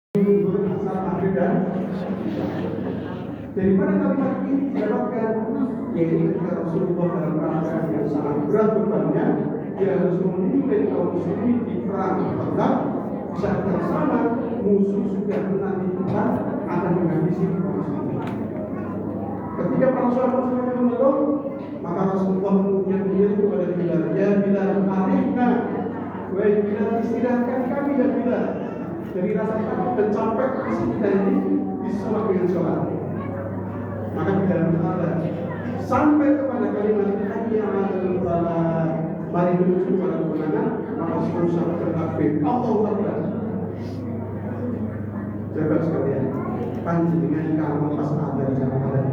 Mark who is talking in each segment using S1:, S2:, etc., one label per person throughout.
S1: asal akhir dan dari mana kalimat ini didapatkan? Yaitu ketika Rasulullah dalam keadaan yang sangat berat bebannya, dia harus memimpin kaum muslimin di perang Badar. Saat yang sama musuh sudah menantikan akan menghabisi kaum muslimin. Ketika para sahabat menolong, maka Rasulullah kemudian menyeru kepada Bilal, ya Bilal, arifna, wahai Bilal, istirahatkan kami dan Bilal dari rasa takut dan capek kita ini disuap dengan sholat. Maka Bilal berkata, sampai kepada kalimat hayya 'alal falah, mari menuju pada kemenangan. Maka seluruh sahabat bertakbir, Allahu Akbar. Sahabat sekalian, panjenengan kalau pas ada di jalan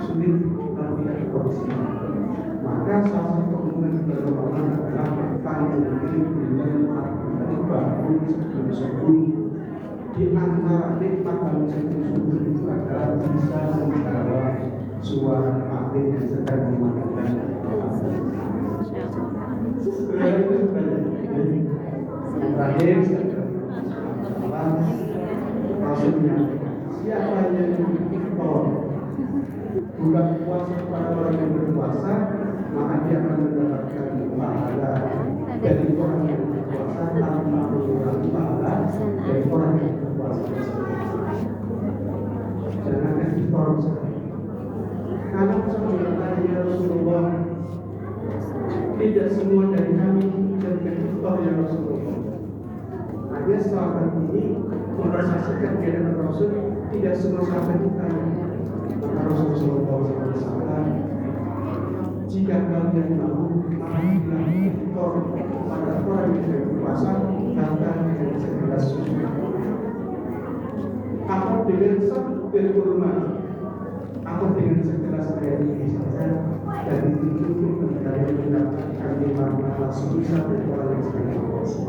S1: sulit kalau tidak dikorupsi. Maka salah satu hubungan berlawanan adalah panjenengan dengan bangun sebelum subuh. Di antara nikmat bangun sebelum subuh itu adalah bisa membawa suara takbir yang sedang dimakamkan. Sebenarnya itu yang terakhir maksudnya siapa yang iftar buka puasa kepada orang yang berpuasa, maka dia akan mendapatkan pahala dari orang yang berpuasa tanpa mengurangi pahala dari orang yang berpuasa tersebut. Jangan iftar karena sebenarnya ya Rasulullah, tidak semua dari kami menjadikan iftar ya Rasulullah. Hanya sahabat ini merasakan keadaan Rasul, tidak semua sahabat kita. Maka Rasulullah SAW, jika kalian mau makanlah iftar pada orang yang tidak berpuasa, maka dengan segelas susu atau dengan satu butir kurma atau dengan segelas air ini saja, dan itu cukup untuk kalian mendapatkan nikmat sebisa dari orang yang sedang berpuasa.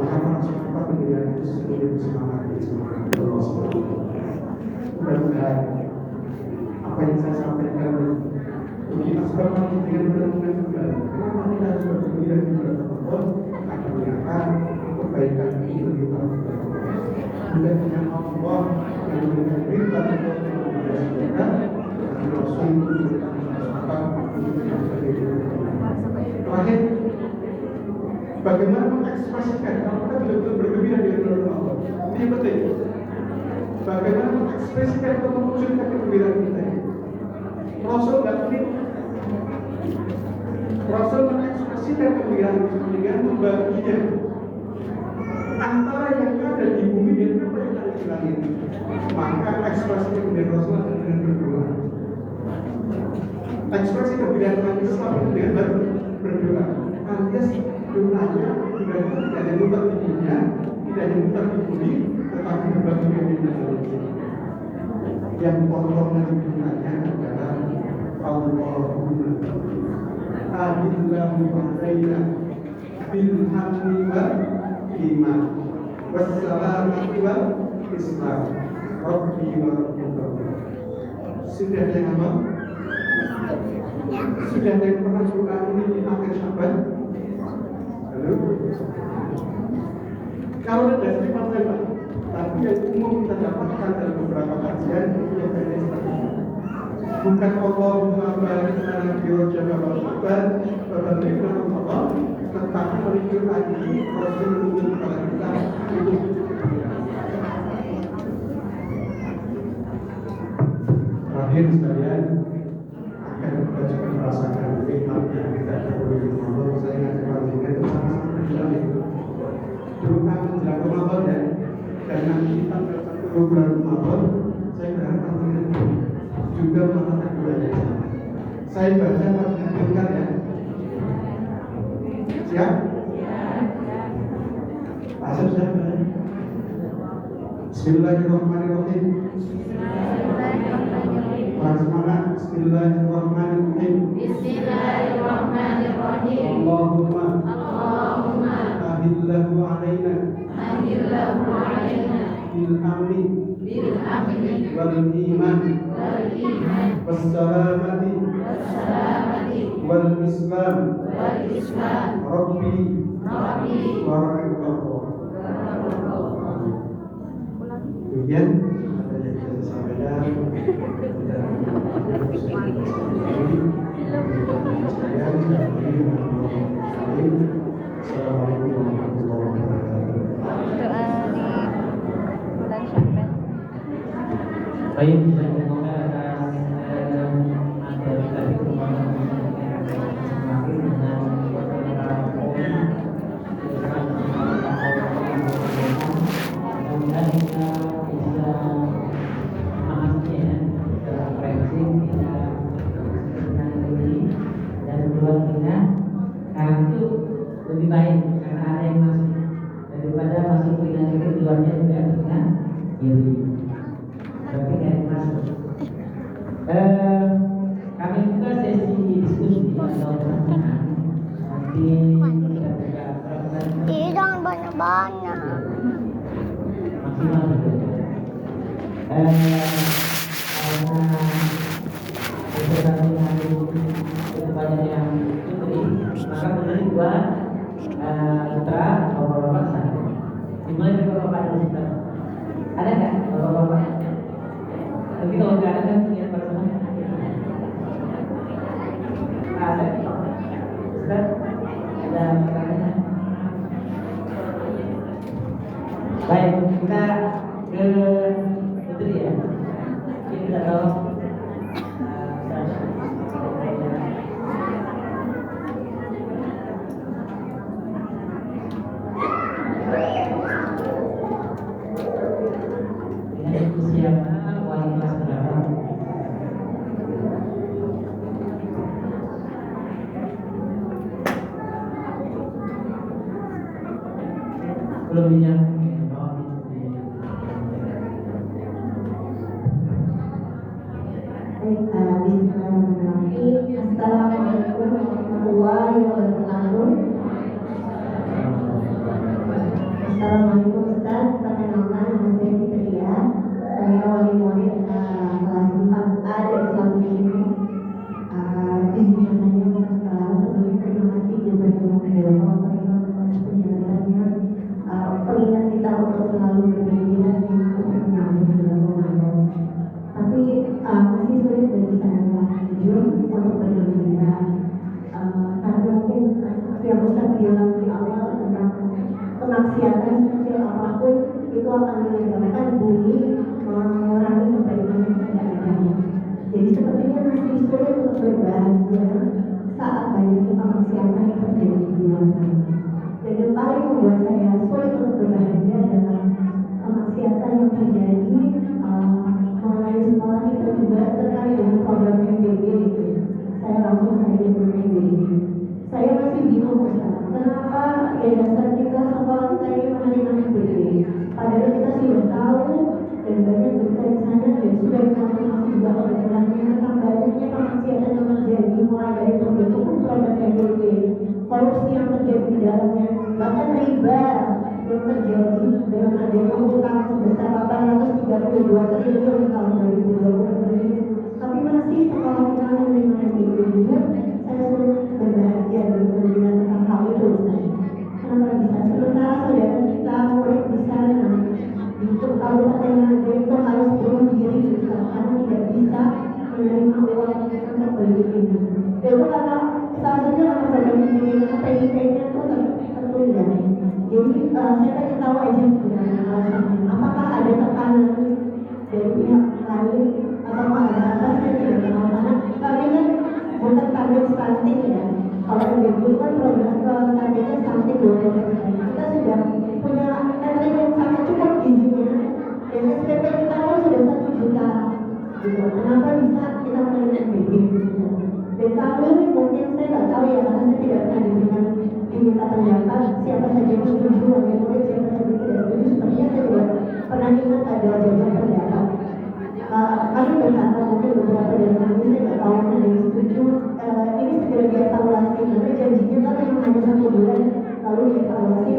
S1: Maka masyarakat mendengar itu semakin semangat Allah SWT. Mudah-mudahan apa yang saya sampaikan kita sepakat dengan benar-benar kembali. Kenapa kita harus bergembira di bulan Ramadan? Akan mengingatkan kebaikan ini lebih baik. Bukan dengan Allah yang memberikan berita untuk menjadi surga, dan Rasul memberikan kesempatan untuk menjadi. Terakhir, bagaimana mengekspresikan kalau kita betul-betul bergembira di bulan Ramadan? Ini penting. Bagaimana mengekspresikan atau memunculkan kegembiraan kita? Rasul mengekspresikan kegembiraan dengan membaginya antara yang ada di bumi dan apa yang ada di langit. Maka ekspresi kegembiraan Rasul adalah dengan berdoa. Ekspresi kegembiraan Nabi selalu dengan berdoa. Alias doanya tidak hanya mutar di dunia, tidak hanya mutar di bumi, tetapi berbagi dengan Allah. Yang pokoknya hubungannya adalah Allahumma adillahu alaina bil hamdi wal iman wassalamati wal islam rabbi wa rabbuka. Sudah ada yang apa? Sudah ada yang pernah doa ini di akhir Syaban? Halo? Kalau ada istighfar apa? Tapi yang umum kita dapatkan dalam beberapa kajian itu yang tadi bukan Allahumma barik lana fi Rajab wa Sya'ban wa barik lana Ramadan, tetapi menunjuk lagi Rasul menunjuk kepada kita itu. Terakhir sekalian, agar kita juga merasakan nikmat yang kita dapat di Ramadan, saya ngajak panjenengan itu sama-sama berdoa. Doa menjelang Ramadan ya. Dan nanti kita bertemu bulan Ramadan, saya berharap panjenengan juga melakukan keduanya. Saya baca panjenengan dengar ya. Siap? Asal siapa? Bismillahirrahmanirrahim. Para semangat. Bismillahirrahmanirrahim. Bismillahirrahmanirrahim. Allahumma ahillahu alaina bil amni wal iman wassalamati wal islam rabbi wa rabbuka.
S2: Baik, bisa dikomel atas materi tadi terutama semakin dengan beberapa poin mudah-mudahan kita bisa memahaminya secara prinsip kita dengan ini dan keluar kita itu lebih baik karena ada yang masuk daripada masuk dengan itu keluarnya juga dengan diri. Berarti kan masuk. Kami buka sesi diskusi atau pertanyaan. Nanti kita buka pertanyaan.
S3: Jangan banyak-banyak.
S2: Maksimal gitu. Karena beberapa hari kedepannya yang putri, maka putri buat putra bapak-bapak saya. Dimulai dari bapak-bapak dulu kita. Ada nggak bapak-bapak? Tapi kalau nggak ada kan punya personal. Ada. Ustaz, ada pertanyaan? Baik, kita ke putri ya. Kita tahu. Siapa wali kelas berapa? Belum dinyatakan.
S3: Bismillahirrahmanirrahim. Assalamualaikum warahmatullahi wabarakatuh. Assalamualaikum Ustaz, perkenalkan nama saya Fitria. Saya wali murid kelas 4A dari Islam ini. Izinkan saya sebelum terima kasih jazakallahu khairan atas penjelasannya. Pengingat kita untuk selalu berpikir di Ramadan. Tapi masih sulit bagi saya jujur untuk bergembira. Karena mungkin yang Ustaz bilang di awal tentang kemaksiatan sekecil apapun itu akan menyebabkan bumi mengurangi kebaikan yang tidak adanya. Jadi sepertinya masih sulit untuk berbahagia saat banyaknya kemaksiatan yang terjadi di luar sana. Dan yang paling membuat saya sulit untuk berbahagia adalah kemaksiatan yang terjadi mengenai sekolah itu juga terkait dengan program MBG gitu. Saya langsung saja MBG. Saya masih bingung Ustaz, kenapa yayasan kita sekolah kita ini menerima MBG? Padahal kita sudah tahu dan banyak berita di sana dan sudah dikonfirmasi juga oleh orangnya tentang banyaknya kemaksiatan yang terjadi mulai dari pembentukan program MBG, korupsi yang terjadi di dalamnya, bahkan riba yang terjadi dengan adanya utang sebesar 832 triliun tahun 2020 ini. Tapi masih sekolah kita menerima MBG juga. Saya sulit berbahagia dan bergembira tentang hal itu Ustaz. Kenapa bisa? Sementara saudara kita murid di sana di Kabupaten Nganjuk itu harus bunuh diri Ustaz, karena tidak bisa menerima uang untuk beli ini. Itu karena salah satunya karena program ini PIP-nya itu tertunda. Jadi saya pengen tahu aja sebenarnya alasannya. Apakah ada tekanan dari pihak lain atau ada atas yang tidak tahu? Karena kami kan bukan target stunting ya. Kalau MBG itu kan program targetnya stunting 20%. Kita sudah punya energi yang sangat cukup gizinya. Dan SPP kita pun sudah 1 juta. Gitu. Kenapa bisa kita menerima MBG? Dan kami mungkin saya nggak tahu ya, karena saya tidak pernah diberikan diminta pendapat siapa saja yang setuju, wakil murid siapa saja tidak setuju. Sepertinya saya tidak pernah ingat ada jawaban pendapat. Kami berkata mungkin beberapa dari kami saya nggak tahu ada yang setuju. Ini segera dievaluasi karena janjinya kan memang hanya 1 bulan lalu dievaluasi.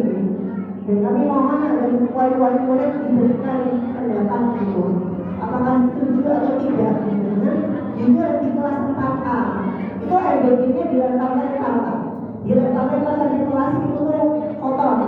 S3: Dan kami mohon agar wali-wali murid diberikan pendapat itu. Apakah setuju atau tidak? Karena jujur di kelas 4A itu MBG-nya dilemparkan apa? Dilemparkan pas di kelas itu tuh kotor.